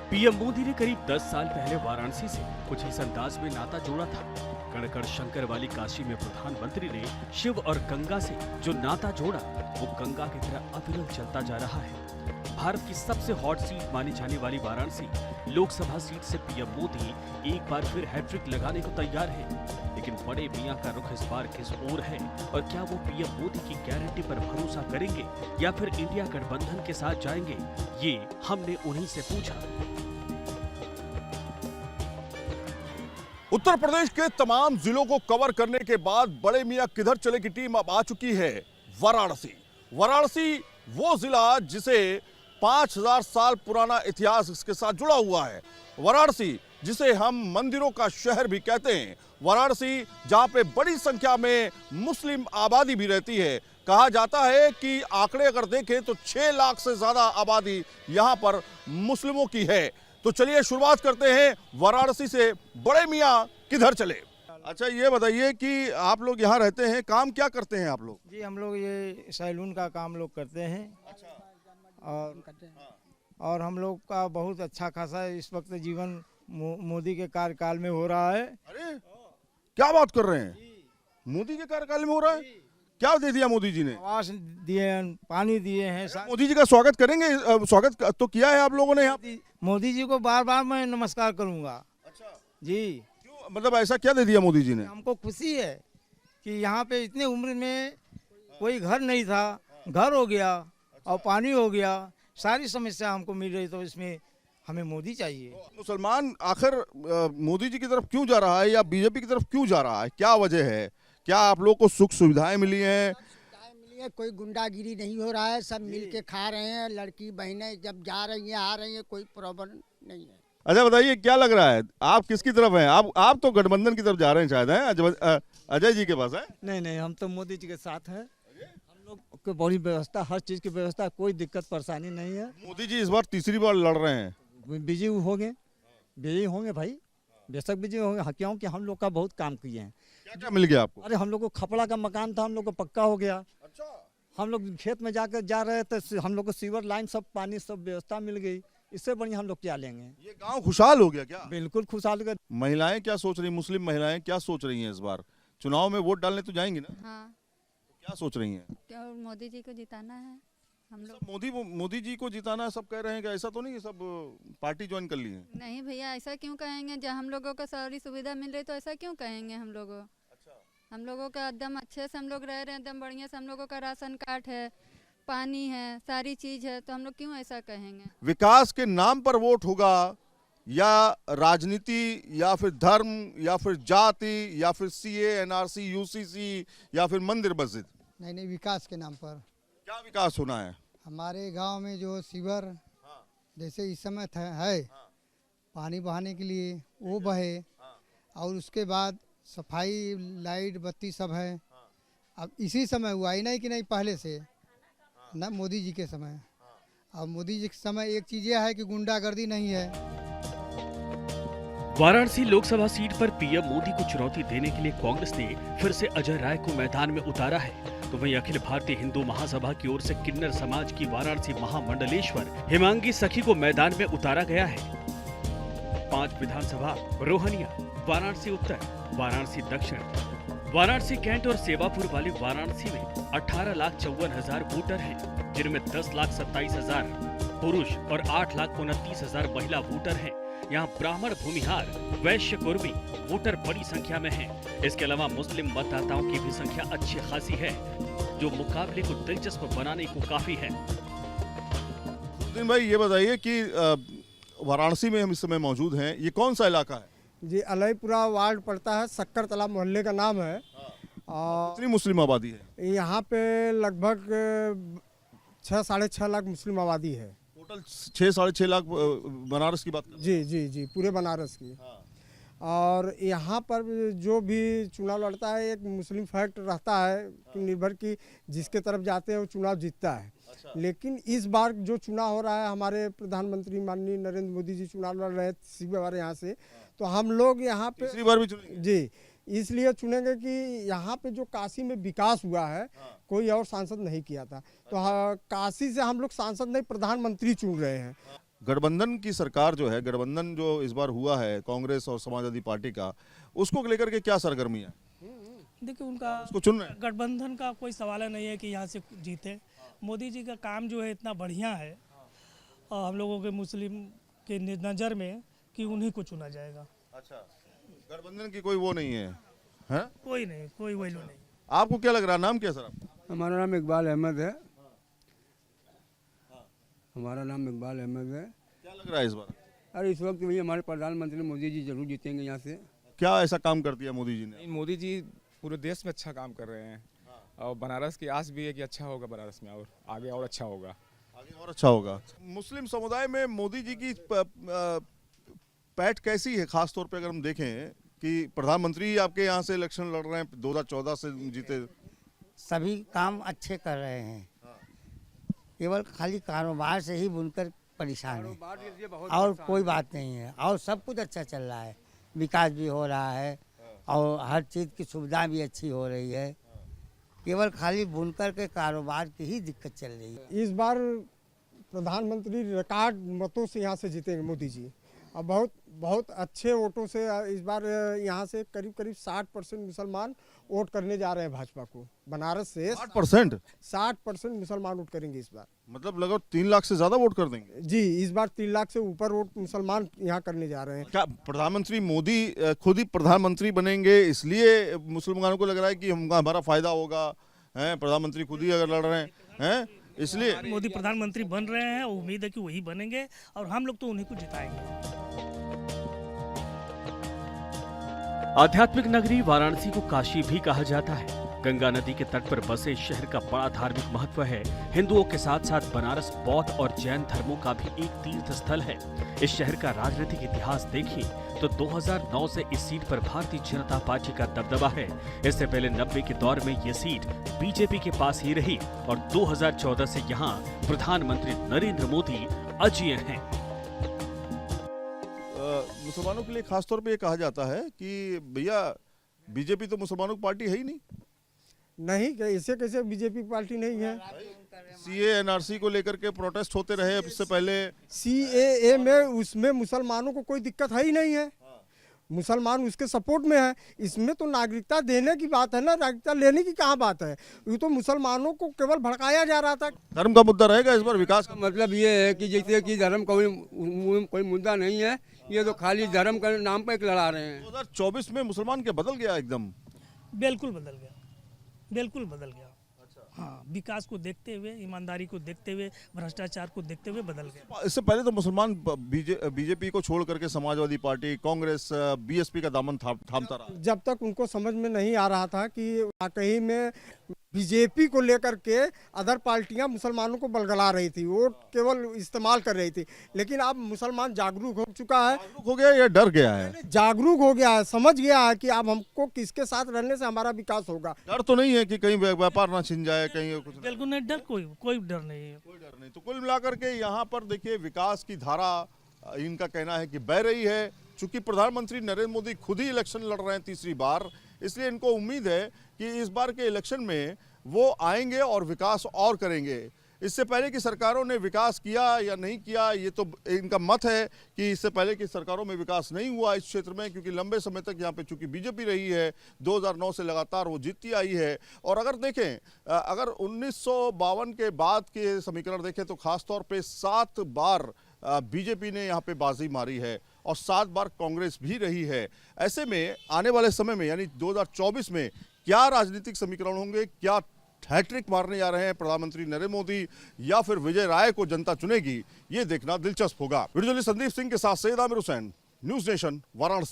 PM Modi ने करीब 10 साल पहले वाराणसी से कुछ इस अंदाज में नाता जोड़ा था। कण कण शंकर वाली काशी में प्रधानमंत्री ने शिव और गंगा से जो नाता जोड़ा वो गंगा की तरह अविरल चलता जा रहा है। भारत की सबसे हॉट सीट मानी जाने वाली वाराणसी लोकसभा सीट से पीएम मोदी एक बार फिर हैट्रिक लगाने को तैयार है। लेकिन बड़े मियां का रुख इस बार किस ओर है और क्या वो पीएम मोदी की गारंटी पर भरोसा करेंगे या फिर इंडिया गठबंधन के साथ जाएंगे, ये हमने उन्हीं से पूछा। उत्तर प्रदेश के तमाम जिलों को कवर करने के बाद बड़े मियां किधर चले की टीम अब आ चुकी है वाराणसी। वाराणसी वो जिला जिसे 5000 साल पुराना इतिहास इसके साथ जुड़ा हुआ है। वाराणसी जिसे हम मंदिरों का शहर भी कहते हैं। वाराणसी जहां पे बड़ी संख्या में मुस्लिम आबादी भी रहती है। कहा जाता है कि आंकड़े अगर देखें तो 6 लाख से ज्यादा आबादी यहां पर मुस्लिमों की है। तो चलिए शुरुआत करते हैं वाराणसी से। बड़े मियां किधर चले। अच्छा ये बताइए कि आप लोग यहाँ रहते हैं, काम क्या करते हैं आप लोग? जी हम लोग ये सैलून का काम लोग करते हैं। और हम लोग का बहुत अच्छा खासा इस वक्त जीवन मोदी के कार्यकाल में हो रहा है। अरे क्या बात कर रहे हैं, मोदी के कार्यकाल में हो रहा है? क्या दे दिया मोदी जी ने? आवास दिए हैं, पानी दिए हैं। मोदी जी का स्वागत करेंगे? स्वागत तो किया है आप लोगों ने यहाँ? मोदी जी को बार बार मैं नमस्कार करूंगा। अच्छा जी क्यों, मतलब ऐसा क्या दे दिया मोदी जी ने? हमको खुशी है कि यहाँ पे इतने उम्र में कोई घर नहीं था, घर हो गया और पानी हो गया, सारी समस्या हमको मिल रही। तो इसमें हमें मोदी चाहिए। मुसलमान आखिर मोदी जी की तरफ क्यों जा रहा है या बीजेपी की तरफ क्यों जा रहा है, क्या वजह है? क्या आप लोग को सुख सुविधाएं मिली हैं? कोई गुंडागिरी नहीं हो रहा है, सब मिल के खा रहे हैं। लड़की बहनें जब जा रही हैं आ रही हैं, कोई प्रॉब्लम नहीं है। अच्छा बताइए क्या लग रहा है, आप किसकी तरफ हैं? आप तो गठबंधन की तरफ जा रहे हैं शायद, हैं अजय जी के पास है? नहीं, हम तो मोदी जी के साथ हैं। हम लोग को बड़ी व्यवस्था, हर चीज की व्यवस्था, कोई दिक्कत परेशानी नहीं है। मोदी जी इस बार तीसरी बार लड़ रहे हैं। बिजी होंगे भाई, बेशक बिजी होंगे, क्योंकि हम लोग का बहुत काम किए हैं। क्या क्या मिल गया आपको? अरे हम लोग को खपड़ा का मकान था, हम लोग को पक्का हो गया। अच्छा हम लोग खेत में जाकर जा रहे थे, हम लोग को सीवर लाइन, सब पानी, सब व्यवस्था मिल गई। इससे बढ़िया हम लोग क्या लेंगे? ये गांव खुशहाल हो गया क्या? बिल्कुल खुशहाल हो गया। महिलाएं क्या सोच रही, मुस्लिम महिलाएं क्या सोच रही हैं? इस बार चुनाव में वोट डालने तो जाएंगी ना? हाँ। तो क्या सोच रही हैं? क्या मोदी जी को जिताना है हम लोग। मोदी जी को जिताना है सब कह रहे हैं, क्या ऐसा तो नहीं सब पार्टी ज्वाइन कर ली है? नहीं भैया, ऐसा क्यों कहेंगे? जब हम लोगों को सारी सुविधा मिल रही तो ऐसा क्यों कहेंगे हम लोगों? हम लोगों का एकदम अच्छे से हम लोग रह रहे हैं, एकदम बढ़िया से। हम लोगों का राशन कार्ड है, पानी है, सारी चीज है, तो हम लोग क्यों ऐसा कहेंगे? विकास के नाम पर वोट होगा या राजनीति या फिर धर्म या फिर जाति या फिर सीए, एनआरसी, यूसीसी या फिर मंदिर मस्जिद? नहीं, विकास के नाम पर। क्या विकास होना है? हमारे गांव में जो सीवर जैसे इस समय है, पानी बहाने के लिए वो बहे, और उसके बाद सफाई, लाइट, बत्ती सब है। अब इसी समय हुआ ही नहीं कि नहीं, पहले से ना मोदी जी के समय। अब मोदी जी के समय एक चीज यह है कि गुंडागर्दी नहीं है। वाराणसी लोकसभा सीट पर पीएम मोदी को चुनौती देने के लिए कांग्रेस ने फिर से अजय राय को मैदान में उतारा है। तो वहीं अखिल भारतीय हिंदू महासभा की ओर से किन्नर समाज की वाराणसी महामंडलेश्वर हेमांगी सखी को मैदान में उतारा गया है। 5 विधानसभा रोहनिया, वाराणसी उत्तर, वाराणसी दक्षिण, वाराणसी कैंट और सेवापुर वाली वाराणसी में 18,54,000 वोटर हैं, जिनमें 10,27,000 पुरुष और 8,29,000 महिला वोटर हैं। यहाँ ब्राह्मण, भूमिहार, वैश्य, कुर्मी वोटर बड़ी संख्या में हैं। इसके अलावा मुस्लिम मतदाताओं की भी संख्या अच्छी खासी है, जो मुकाबले को दिलचस्प बनाने को काफी है। भाई ये बताइए कि वाराणसी में हम इस समय मौजूद हैं, ये कौन सा इलाका है? जी अलईपुरा वार्ड पड़ता है, शक्कर तालाब मोहल्ले का नाम है। कितनी मुस्लिम आबादी है यहाँ पे? लगभग 6-6.5 लाख मुस्लिम आबादी है। टोटल 6-6.5 लाख बनारस की बात कर? जी पूरे बनारस की। और यहाँ पर जो भी चुनाव लड़ता है, एक मुस्लिम फैक्ट रहता है कि निर्भर की जिसके तरफ जाते हैं वो चुनाव जीतता है। लेकिन इस बार जो चुनाव हो रहा है, हमारे प्रधानमंत्री माननीय नरेंद्र मोदी जी चुनाव लड़ रहे हैं हमारे यहाँ से, तो हम लोग यहाँ पे तीसरी बार भी चुनेंगे? जी इसलिए चुनेंगे कि यहाँ पे जो काशी में विकास हुआ है कोई और सांसद नहीं किया था। तो काशी से हम लोग सांसद नहीं, प्रधानमंत्री चुन रहे हैं। गठबंधन की सरकार जो है, गठबंधन जो इस बार हुआ है कांग्रेस और समाजवादी पार्टी का, उसको लेकर के क्या सरगर्मी है? देखिए उनका उसको चुन रहे हैं? गठबंधन का कोई सवाल नहीं है कि यहाँ से जीते। मोदी जी का काम जो है इतना बढ़िया है और हम लोगों के मुस्लिम के नज़र में कि उन्हीं को चुना जाएगा। अच्छा, गठबंधन की कोई वो नहीं है, हैं? कोई नहीं, कोई वैल्यू नहीं। आपको क्या लग रहा है? नाम क्या है सर आपका? हमारा नाम इकबाल अहमद है। हमारा नाम इकबाल अहमद है। क्या लग रहा है इस बार? अरे इस वक्त भी हमारे प्रधानमंत्री मोदी जी जरूर जीतेंगे यहाँ से। क्या ऐसा काम कर दिया मोदी जी ने? नहीं, मोदी जी पूरे देश में अच्छा काम कर रहे हैं और बनारस की आस भी है कि अच्छा होगा बनारस में और आगे और अच्छा होगा। आगे और अच्छा होगा। मुस्लिम समुदाय में मोदी जी की पैठ कैसी है? खास तौर पे अगर हम देखें कि प्रधानमंत्री आपके यहाँ से इलेक्शन लड़ रहे हैं, 2014 से जीते। सभी काम अच्छे कर रहे हैं, केवल खाली कारोबार से ही बुनकर परेशान है और कोई बात नहीं है। और सब कुछ अच्छा चल रहा है, विकास भी हो रहा है और हर चीज़ की सुविधा भी अच्छी हो रही है। केवल खाली बुनकर के कारोबार की ही दिक्कत चल रही है। इस बार प्रधानमंत्री रिकॉर्ड मतों से यहाँ से जीतेंगे मोदी जी, और बहुत बहुत अच्छे वोटों से। इस बार यहाँ से करीब करीब 60% मुसलमान वोट करने जा रहे हैं भाजपा को। बनारस से 60% मुसलमान वोट करेंगे इस बार। मतलब लगभग 3 लाख से ज्यादा वोट कर देंगे जी, इस बार 3 लाख से ऊपर वोट मुसलमान यहाँ करने जा रहे हैं। क्या प्रधानमंत्री मोदी खुद ही प्रधानमंत्री बनेंगे, इसलिए मुसलमानों को लग रहा है कि हमारा फायदा होगा? हैं, प्रधानमंत्री खुद ही अगर लड़ रहे हैं इसलिए मोदी प्रधानमंत्री बन रहे हैं, उम्मीद है कि वही बनेंगे और हम लोग तो उन्हीं को जिताएंगे। आध्यात्मिक नगरी वाराणसी को काशी भी कहा जाता है। गंगा नदी के तट पर बसे इस शहर का बड़ा धार्मिक महत्व है। हिंदुओं के साथ साथ बनारस बौद्ध और जैन धर्मों का भी एक तीर्थ स्थल है। इस शहर का राजनीतिक इतिहास देखिए तो 2009 से इस सीट पर भारतीय जनता पार्टी का दबदबा है। इससे पहले 90 के दौर में ये सीट बीजेपी के पास ही रही और 2014 से यहाँ प्रधानमंत्री नरेंद्र मोदी अजेय हैं। मुसलमानों के लिए खास तौर पे ये कहा जाता है कि भैया बीजेपी तो मुसलमानों की पार्टी है ही नहीं। नहीं, ऐसे कैसे बीजेपी पार्टी नहीं है? सीए एनआरसी को लेकर के प्रोटेस्ट होते रहे इससे पहले। सीएए में उसमें मुसलमानों को कोई दिक्कत है ही नहीं है, मुसलमान उसके सपोर्ट में है। इसमें तो नागरिकता देने की बात है ना, नागरिकता लेने की कहाँ बात है? ये तो मुसलमानों को केवल भड़काया जा रहा था। धर्म का मुद्दा रहेगा इस बार विकास का? मतलब ये है कि जैसे कि धर्म का कोई मुद्दा नहीं है, ये तो खाली धर्म के नाम पर एक लड़ा रहे हैं। 2024 में मुसलमान क्या बदल गया एकदम? बिल्कुल बदल गया, बिल्कुल बदल गया। हाँ, विकास को देखते हुए, ईमानदारी को देखते हुए, भ्रष्टाचार को देखते हुए बदल गया। इससे पहले तो मुसलमान बीजेपी को छोड़ करके समाजवादी पार्टी, कांग्रेस, बीएसपी का दामन थामता रहा। जब तक उनको समझ में नहीं आ रहा था कि वाकई में बीजेपी को लेकर के अदर पार्टियां मुसलमानों को बलगला रही थी, वोट केवल इस्तेमाल कर रही थी। लेकिन अब मुसलमान जागरूक हो चुका है। जागरूक हो गया या डर गया है? जागरूक हो गया है, समझ गया है कि अब हमको किसके साथ रहने से हमारा विकास होगा। डर तो नहीं है कि कहीं व्यापार ना छिन जाए, कहीं कुछ? बिल्कुल नहीं, डर कोई डर नहीं है। कोई डर नहीं। तो कुल मिलाकर के यहाँ पर देखिए विकास की धारा, इनका कहना है कि बह रही है। चूंकि प्रधानमंत्री नरेंद्र मोदी खुद ही इलेक्शन लड़ रहे हैं तीसरी बार, इसलिए इनको उम्मीद है कि इस बार के इलेक्शन में वो आएंगे और विकास और करेंगे। इससे पहले की सरकारों ने विकास किया या नहीं किया, ये तो इनका मत है कि इससे पहले की सरकारों में विकास नहीं हुआ इस क्षेत्र में, क्योंकि लंबे समय तक यहाँ पे चूंकि बीजेपी रही है, 2009 से लगातार वो जीतती आई है। और अगर देखें, अगर 1952 के बाद के समीकरण देखें तो खासतौर पे 7 बार बीजेपी ने यहाँ पे बाजी मारी है और 7 बार कांग्रेस भी रही है। ऐसे में आने वाले समय में यानी 2024 में क्या राजनीतिक समीकरण होंगे, क्या हैट्रिक मारने जा रहे हैं प्रधानमंत्री नरेंद्र मोदी या फिर विजय राय को जनता चुनेगी, ये देखना दिलचस्प होगा। वीडियो जर्नलिस्ट संदीप सिंह के साथ सैयद आमिर हुसैन, न्यूज़ नेशन, वाराणसी।